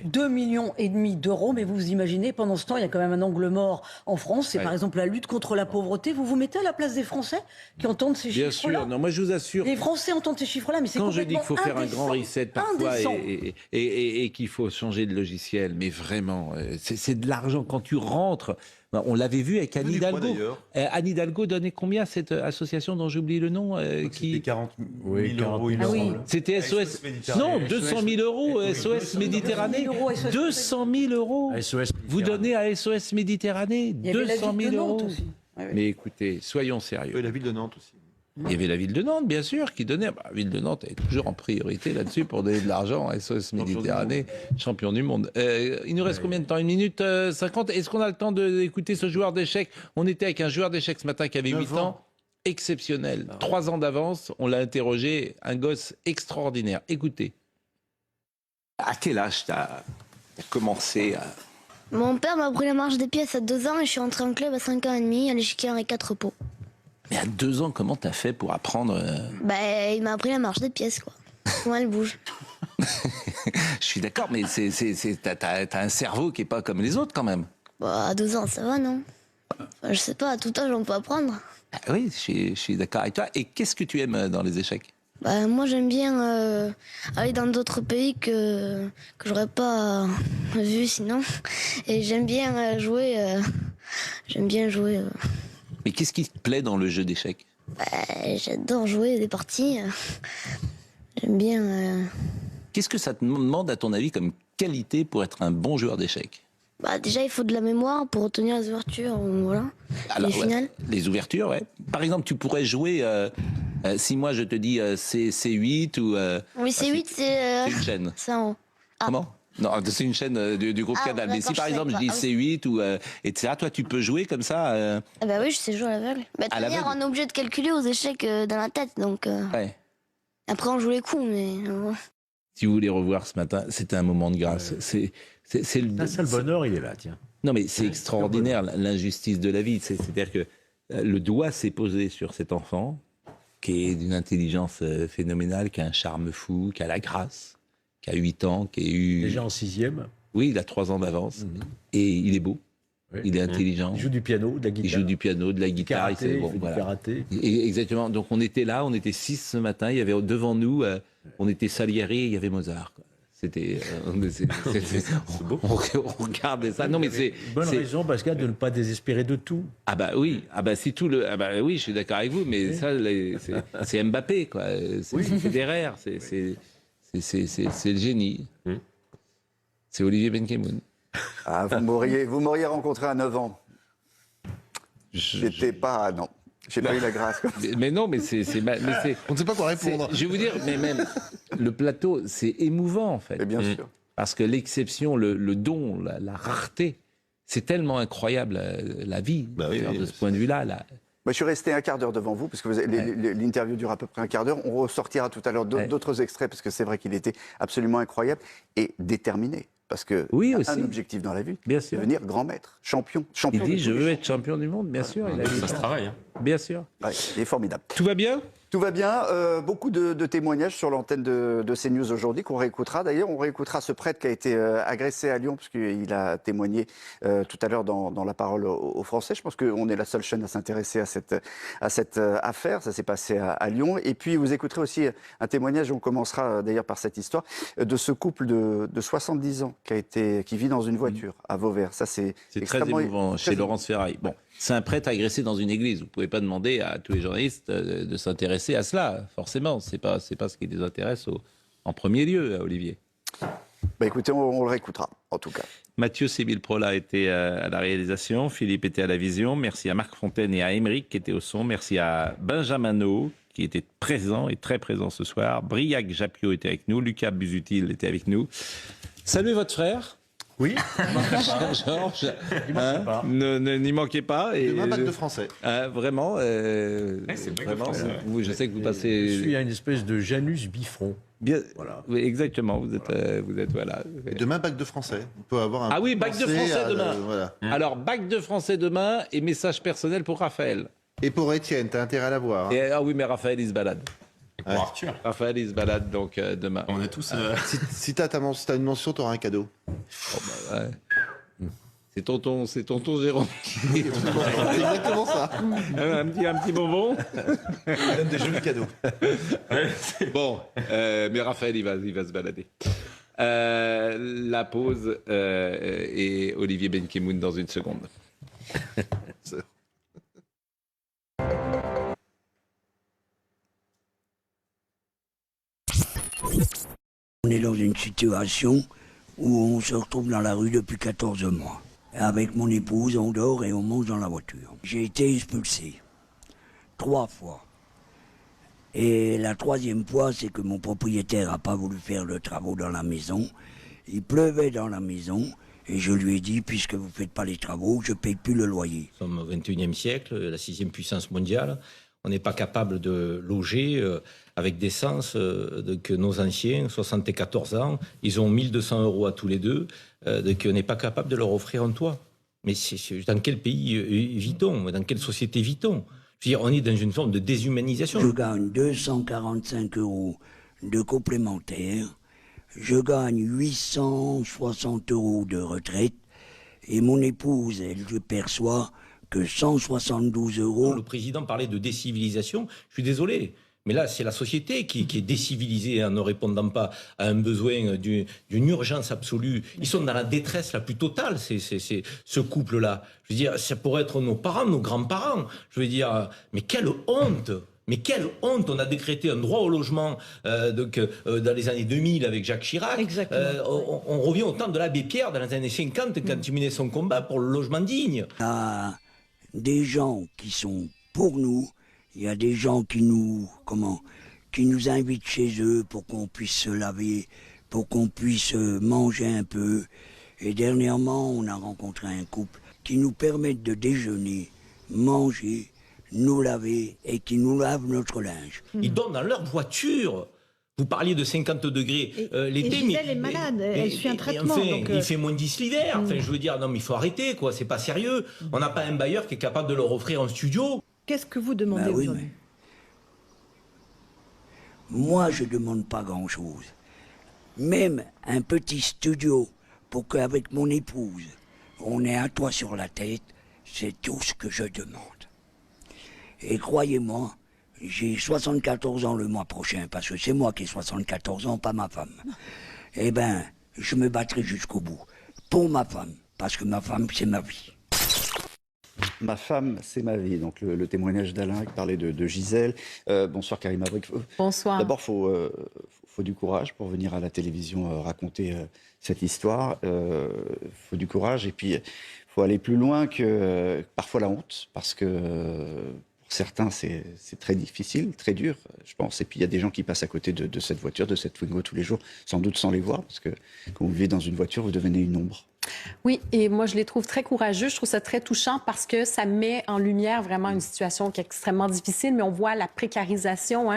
2,5 millions d'euros. Mais vous imaginez, pendant ce temps, il y a quand même un angle mort en France. C'est par exemple la lutte contre la pauvreté. Vous vous mettez à la place des Français qui entendent ces chiffres-là ? Bien sûr. Non, moi je vous assure. Les Français entendent ces chiffres-là, mais c'est quand je dis qu'il faut faire un grand indécent, reset parfois indécent. et qu'il faut changer de logiciel, mais vraiment, c'est de l'argent. Quand tu rentres, on l'avait vu avec Anne Hidalgo. Anne Hidalgo donnait combien à cette association dont j'oublie le nom C'était 40 000 euros, il me Ah oui. semble. C'était SOS. Non, 200 000 euros, SOS Méditerranée. 200 000 euros. Vous donnez à SOS Méditerranée 200 000 euros. Mais écoutez, soyons sérieux. Et la ville de Nantes aussi. Il y avait la ville de Nantes, bien sûr, qui donnait. La ville de Nantes est toujours en priorité là-dessus pour donner de l'argent à SOS Méditerranée, champion du monde. Il nous reste combien de temps? 1 minute 50. Est-ce qu'on a le temps d'écouter ce joueur d'échecs? On était avec un joueur d'échecs ce matin qui avait 8 ans. Exceptionnel. 3 ans d'avance. On l'a interrogé. Un gosse extraordinaire. Écoutez. À quel âge tu as commencé à... Mon père m'a appris la marche des pièces à 2 ans et je suis entré en club à 5 ans et demi à l'échiquier Henri IV Pau. Mais à 2 ans, comment t'as fait pour apprendre Il m'a appris la marche des pièces, quoi. Comment elle bouge. Je suis d'accord, mais t'as un cerveau qui est pas comme les autres quand même. À 2 ans, ça va, non? Je sais pas, à tout âge, on peut apprendre. Ah oui, je suis d'accord avec toi. Et qu'est-ce que tu aimes dans les échecs? Moi, j'aime bien aller dans d'autres pays que j'aurais pas vu sinon. Et j'aime bien jouer. Mais qu'est-ce qui te plaît dans le jeu d'échecs? J'adore jouer des parties. J'aime bien. Qu'est-ce que ça te demande, à ton avis, comme qualité pour être un bon joueur d'échecs? Déjà, il faut de la mémoire pour retenir les ouvertures, voilà. Alors, les finales. Les ouvertures, ouais. Par exemple, tu pourrais jouer, si moi je te dis C8 ou... oui, C8, c'est une chaîne. C'est en haut. Comment? Non, c'est une chaîne du groupe Canal. Mais si par exemple je dis C8 ou etc., toi tu peux jouer comme ça oui, je sais jouer à l'aveugle. De toute manière, on est obligé de calculer aux échecs dans la tête, donc... Ouais. Après, on joue les coups, mais... Si vous voulez revoir ce matin, c'était un moment de grâce. C'est le bonheur, il est là, tiens. Non, mais c'est extraordinaire, l'injustice de la vie. C'est-à-dire que le doigt s'est posé sur cet enfant, qui est d'une intelligence phénoménale, qui a un charme fou, qui a la grâce, qui a 8 ans, qui a eu... Déjà en 6e. Oui, il a 3 ans d'avance. Et il est beau. Oui. Il est intelligent. Il joue du piano, de la guitare. Il joue du piano, de la guitare. Il fait du karaté. Exactement. Donc on était là, on était 6 ce matin. Il y avait devant nous, on était Salieri et il y avait Mozart. Quoi. C'était, on regardait ça. Non, mais c'est bonne raison, Pascal, de ne pas désespérer de tout. Ah bah oui, si tout le, oui, je suis d'accord avec vous, mais ça, c'est Mbappé, quoi. C'est Federer, c'est le génie. C'est Olivier Benkemoun. Ah, vous m'auriez rencontré à 9 ans. J'étais pas... Non. J'ai pas eu la grâce. Mais non, mais c'est on ne sait pas quoi répondre. Je vais vous dire, mais même le plateau, c'est émouvant en fait. Et bien sûr. Parce que l'exception, le don, la rareté, c'est tellement incroyable la vie. De ce point de vue-là. Je suis resté un quart d'heure devant vous, parce que l'interview dure à peu près un quart d'heure. On ressortira tout à l'heure d'autres extraits, parce que c'est vrai qu'il était absolument incroyable et déterminé. Parce que un objectif dans la vie, devenir grand maître, champion. Il dit, je veux être champion du monde, bien sûr. Ça se travaille. Bien sûr. Ouais, il est formidable. Tout va bien ? Tout va bien. Beaucoup de témoignages sur l'antenne de CNews aujourd'hui qu'on réécoutera. D'ailleurs, on réécoutera ce prêtre qui a été agressé à Lyon, parce qu'il a témoigné tout à l'heure dans La Parole aux Français. Je pense qu'on est la seule chaîne à s'intéresser à cette affaire. Ça s'est passé à Lyon. Et puis, vous écouterez aussi un témoignage, on commencera d'ailleurs par cette histoire, de ce couple de 70 ans qui vit dans une voiture à Vauvert. Ça, c'est très émouvant chez Laurence Ferraille. Bon. C'est un prêtre agressé dans une église. Vous ne pouvez pas demander à tous les journalistes de s'intéresser à cela, forcément. Ce n'est pas ce qui les intéresse en premier lieu, Olivier. Écoutez, on le réécoutera, en tout cas. Mathieu Sébil-Prola était à la réalisation, Philippe était à la vision. Merci à Marc Fontaine et à Émeric qui étaient au son. Merci à Benjamin No, qui était présent et très présent ce soir. Briac Japio était avec nous. Lucas Busutil était avec nous. Saluez votre frère. Oui, Georges, n'y manquez pas. Et demain, bac de français. Vraiment, vraiment je sais que vous passez... Je suis à une espèce de Janus Bifront. Bien, voilà. Oui, exactement, vous êtes voilà. Et demain, bac de français. On peut avoir un bac de français demain. Voilà. Alors, bac de français demain et message personnel pour Raphaël. Et pour Étienne, t'as intérêt à l'avoir. Hein. Oui, mais Raphaël, il se balade. Et pour Arthur. Raphaël, il se balade donc demain. On est tous... Si t'as une mention, t'auras un cadeau. Oh, bah, ouais. C'est tonton Jérôme. C'est exactement ça. un petit bonbon. Il donne des jolis cadeaux. Bon, mais Raphaël, il va se balader. La pause et Olivier Benkemoun dans une seconde. On est dans une situation où on se retrouve dans la rue depuis 14 mois. Avec mon épouse, on dort et on mange dans la voiture. J'ai été expulsé 3 fois. Et la 3e fois, c'est que mon propriétaire n'a pas voulu faire de travaux dans la maison. Il pleuvait dans la maison et je lui ai dit, puisque vous ne faites pas les travaux, je ne paye plus le loyer. Nous sommes au XXIe siècle, la 6e puissance mondiale. On n'est pas capable de loger avec décence que nos anciens, 74 ans, ils ont 1 200 € à tous les deux, qu'on n'est pas capable de leur offrir un toit. Mais dans quel pays vit-on? Dans quelle société vit-on? Je veux dire, on est dans une forme de déshumanisation. Je gagne 245 € de complémentaire, je gagne 860 € de retraite, et mon épouse, elle, je perçois que 172 €. Le président parlait de décivilisation. Je suis désolé, mais là, c'est la société qui est décivilisée en ne répondant pas à un besoin d'une urgence absolue. Ils sont dans la détresse la plus totale, ce couple-là. Je veux dire, ça pourrait être nos parents, nos grands-parents. Je veux dire, mais quelle honte! Mais quelle honte! On a décrété un droit au logement dans les années 2000 avec Jacques Chirac. On revient au temps de l'abbé Pierre dans les années 50 quand il menait son combat pour le logement digne. Des gens qui sont pour nous, il y a des gens qui nous invitent chez eux pour qu'on puisse se laver, pour qu'on puisse manger un peu. Et dernièrement, on a rencontré un couple qui nous permettent de déjeuner, manger, nous laver et qui nous lave notre linge. Ils dorment dans leur voiture. Vous parliez de 50 degrés l'été, mais Gisèle est malade, elle suit un traitement. Enfin, donc il fait moins 10 l'hiver. Enfin, je veux dire, non, mais il faut arrêter, quoi. C'est pas sérieux. On n'a pas un bailleur qui est capable de leur offrir un studio. Qu'est-ce que vous demandez aujourd'hui? Moi, je demande pas grand-chose. Même un petit studio pour qu'avec mon épouse, on ait un toit sur la tête, c'est tout ce que je demande. Et croyez-moi, j'ai 74 ans le mois prochain, parce que c'est moi qui ai 74 ans, pas ma femme. Eh ben, je me battrai jusqu'au bout. Pour ma femme, parce que ma femme, c'est ma vie. Ma femme, c'est ma vie. Donc le témoignage d'Alain qui parlait de Gisèle. Bonsoir Karima Brick. Bonsoir. D'abord, faut du courage pour venir à la télévision raconter cette histoire. Faut du courage et puis faut aller plus loin que parfois la honte, parce que pour certains c'est très difficile, très dur, je pense. Et puis il y a des gens qui passent à côté de cette voiture, de cette Twingo tous les jours, sans doute sans les voir, parce que quand vous vivez dans une voiture, vous devenez une ombre. Oui, et moi, je les trouve très courageux. Je trouve ça très touchant parce que ça met en lumière vraiment une situation qui est extrêmement difficile, mais on voit la précarisation,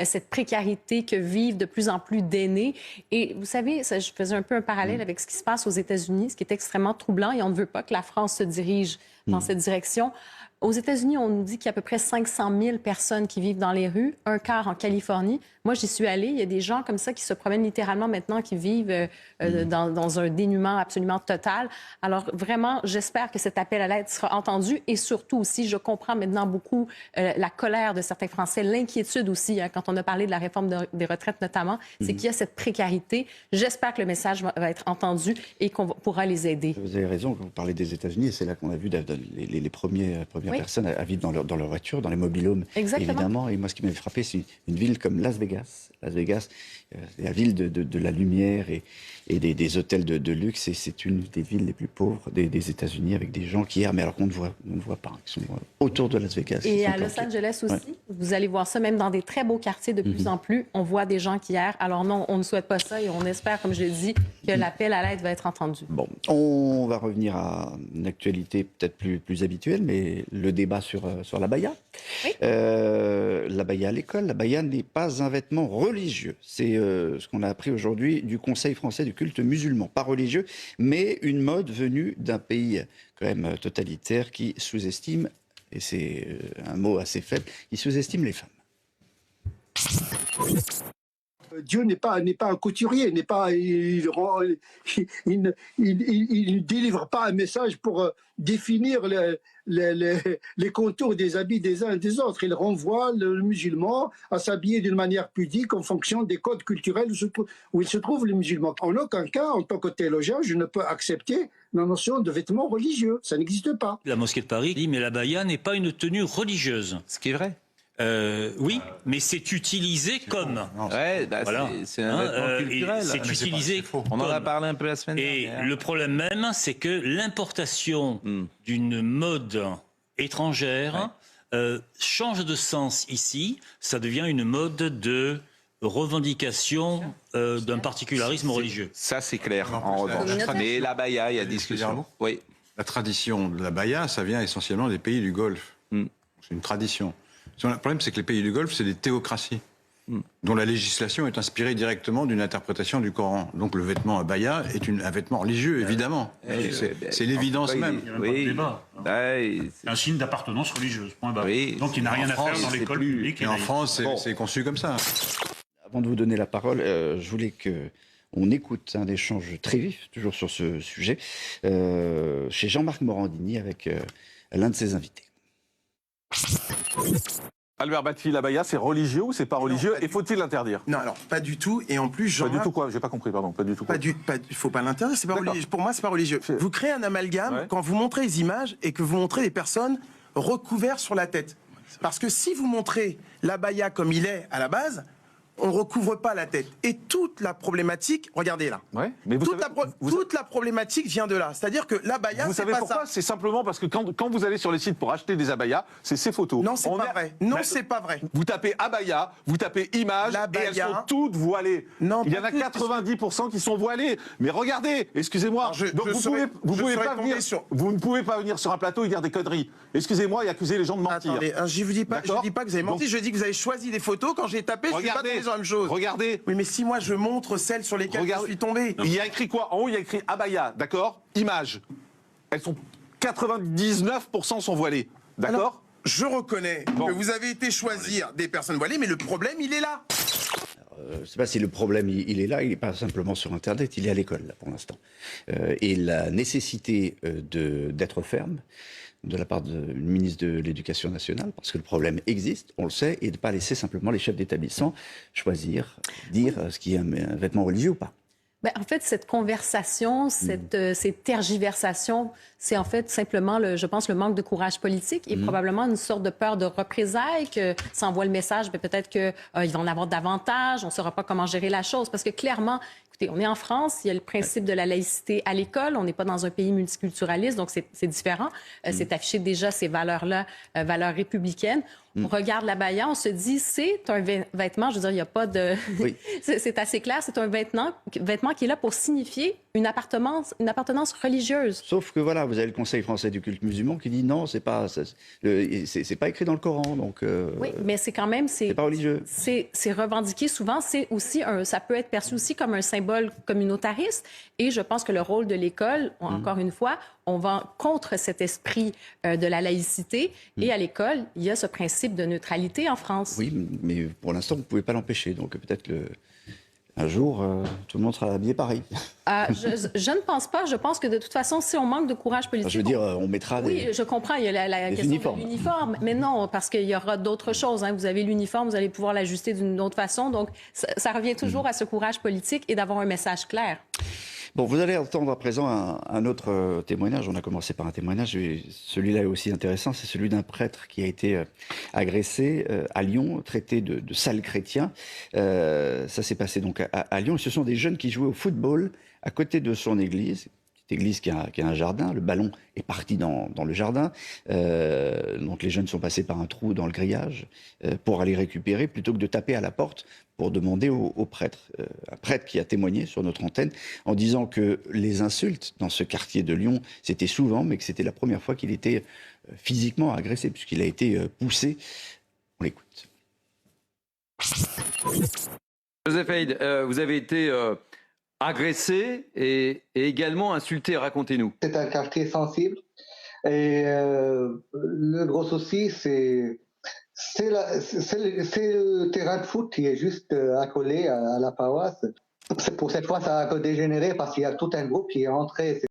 cette précarité que vivent de plus en plus d'aînés. Et vous savez, je faisais un peu un parallèle avec ce qui se passe aux États-Unis, ce qui est extrêmement troublant, et on ne veut pas que la France se dirige dans cette direction. Aux États-Unis, on nous dit qu'il y a à peu près 500 000 personnes qui vivent dans les rues, un quart en Californie. Moi, j'y suis allée. Il y a des gens comme ça qui se promènent littéralement maintenant, qui vivent dans un dénuement absolument total. Alors, vraiment, j'espère que cet appel à l'aide sera entendu. Et surtout aussi, je comprends maintenant beaucoup la colère de certains Français, l'inquiétude aussi, quand on a parlé de la réforme des retraites notamment, c'est qu'il y a cette précarité. J'espère que le message va être entendu et qu'on pourra les aider. Vous avez raison, quand vous parlez des États-Unis, et c'est là qu'on a vu les premières personnes à vivre dans leur voiture, dans les mobil-homes, évidemment. Et moi, ce qui m'avait frappé, c'est une ville comme Las Vegas. Las Vegas, la ville de la lumière et des hôtels de luxe. Et c'est une des villes les plus pauvres des États-Unis, avec des gens qui errent, mais alors qu'on ne voit pas, qui sont autour de Las Vegas. Et à Los Angeles aussi, vous allez voir ça, même dans des très beaux quartiers de plus en plus, on voit des gens qui errent. Alors non, on ne souhaite pas ça et on espère, comme je l'ai dit, que l'appel à l'aide va être entendu. Bon, on va revenir à une actualité peut-être plus habituelle, mais le débat sur l'abaya. Oui. L'abaya à l'école, l'abaya n'est pas un vêtement religieux. C'est ce qu'on a appris aujourd'hui du Conseil français du culte musulman. Pas religieux, mais une mode venue d'un pays quand même totalitaire qui sous-estime, et c'est un mot assez faible, qui sous-estime les femmes. Dieu n'est pas un couturier, il ne délivre pas un message pour définir les contours des habits des uns et des autres. Il renvoie le musulman à s'habiller d'une manière pudique en fonction des codes culturels où il se trouve le musulman. En aucun cas, en tant que théologien, je ne peux accepter la notion de vêtements religieux. Ça n'existe pas. La mosquée de Paris dit mais l'abaya n'est pas une tenue religieuse. Ce qui est vrai. Oui, mais c'est utilisé comme. Ouais, bah voilà. C'est un vêtement culturel. C'est utilisé On en a parlé un peu la semaine dernière. Et le problème même, c'est que l'importation d'une mode étrangère change de sens ici. Ça devient une mode de revendication d'un particularisme religieux. Ça, c'est clair, en revanche. Mais l'abaya, il y a discussion. Oui. La tradition de l'abaya, ça vient essentiellement des pays du Golfe. C'est une tradition. Le problème, c'est que les pays du Golfe, c'est des théocraties, dont la législation est inspirée directement d'une interprétation du Coran. Donc le vêtement abaya est un vêtement religieux, évidemment. C'est l'évidence même. Oui. C'est un signe d'appartenance religieuse. Point barre. Donc il n'a rien à faire dans l'école publique. Et en France, c'est conçu comme ça. Avant de vous donner la parole, je voulais qu'on écoute un échange très vif, toujours sur ce sujet, chez Jean-Marc Morandini avec l'un de ses invités. Albert Batfi, l'abaya, c'est religieux ou c'est pas religieux? Et faut-il l'interdire? Non, alors pas du tout. Et en plus, Pas du tout quoi? J'ai pas compris, pardon. Pas du tout quoi? Il faut pas l'interdire. C'est pas religieux. Pour moi, c'est pas religieux. Vous créez un amalgame quand vous montrez les images et que vous montrez des personnes recouvertes sur la tête. Parce que si vous montrez l'abaya comme il est à la base, on ne recouvre pas la tête. Et toute la problématique, regardez là. Mais toute la problématique vient de là. C'est-à-dire que l'abaya, vous c'est savez pas pourquoi? ça. C'est simplement parce que quand vous allez sur les sites pour acheter des abayas, c'est ces photos. Non, c'est pas vrai. Non, c'est pas vrai. Vous tapez abaya, vous tapez image, et elles sont toutes voilées. Non, il y en a 90% qui sont voilées. Mais regardez, excusez-moi. Donc vous ne pouvez pas venir sur un plateau et dire des conneries. Excusez-moi et accuser les gens de mentir. Attendez, je vous dis pas que vous avez menti. Je dis que vous avez choisi des photos. Quand j'ai tapé, je ne suis pas tombé sur la même chose. Regardez. Oui, mais si moi je montre celles sur lesquelles je suis tombé. Il y a écrit quoi? En haut, il y a écrit abaya, d'accord? Image. Elles sont 99% sont voilées, d'accord? Je reconnais que vous avez été choisir des personnes voilées, mais le problème, il est là. Je ne sais pas si le problème il est là, il n'est pas simplement sur Internet, il est à l'école là, pour l'instant. Et la nécessité d'être ferme de la part du ministre de l'Éducation nationale, parce que le problème existe, on le sait, et de ne pas laisser simplement les chefs d'établissement choisir, dire ce qui est un vêtement religieux ou pas. Ben, en fait, cette conversation, ces tergiversations, c'est en fait simplement, je pense, le manque de courage politique et probablement une sorte de peur de représailles, que ça envoie le message, mais peut-être qu'il va en avoir davantage, on ne saura pas comment gérer la chose. Parce que clairement, écoutez, on est en France, il y a le principe de la laïcité à l'école, on n'est pas dans un pays multiculturaliste, donc c'est différent. C'est affiché déjà ces valeurs-là, valeurs républicaines. On regarde l'abaya, on se dit, c'est un vêtement, je veux dire, il n'y a pas de... c'est assez clair, c'est un vêtement qui est là pour signifier une appartenance religieuse. Sauf que voilà, vous avez le Conseil français du culte musulman qui dit non, c'est pas écrit dans le Coran, donc... oui, mais c'est quand même... C'est pas religieux. C'est revendiqué souvent, c'est aussi ça peut être perçu aussi comme un symbole communautariste, et je pense que le rôle de l'école, encore une fois, on va contre cet esprit de la laïcité, et à l'école, il y a ce principe de neutralité en France. Oui, mais pour l'instant, vous ne pouvez pas l'empêcher. Donc peut-être un jour, tout le monde sera habillé pareil. Je ne pense pas. Je pense que de toute façon, si on manque de courage politique... Je veux dire, on mettra des... Oui, je comprends. Il y a la question de l'uniforme. Mais non, parce qu'il y aura d'autres choses. Vous avez l'uniforme, vous allez pouvoir l'ajuster d'une autre façon. Donc, ça revient toujours à ce courage politique et d'avoir un message clair. Bon, vous allez entendre à présent un autre témoignage. On a commencé par un témoignage. Celui-là est aussi intéressant. C'est celui d'un prêtre qui a été agressé à Lyon, traité de sale chrétien. Ça s'est passé donc à Lyon. Ce sont des jeunes qui jouaient au football à côté de son église. Petite église qui a un jardin. Le ballon est parti dans le jardin. Donc les jeunes sont passés par un trou dans le grillage pour aller récupérer, plutôt que de taper à la porte pour demander au prêtre. Un prêtre qui a témoigné sur notre antenne en disant que les insultes dans ce quartier de Lyon, c'était souvent, mais que c'était la première fois qu'il était physiquement agressé, puisqu'il a été poussé. On l'écoute. Joseph Haid, vous avez été agressé et également insulté. Racontez-nous. C'est un quartier sensible. Et le gros souci, c'est C'est le terrain de foot qui est juste accolé à la paroisse. Pour cette fois, ça a dégénéré parce qu'il y a tout un groupe qui est entré.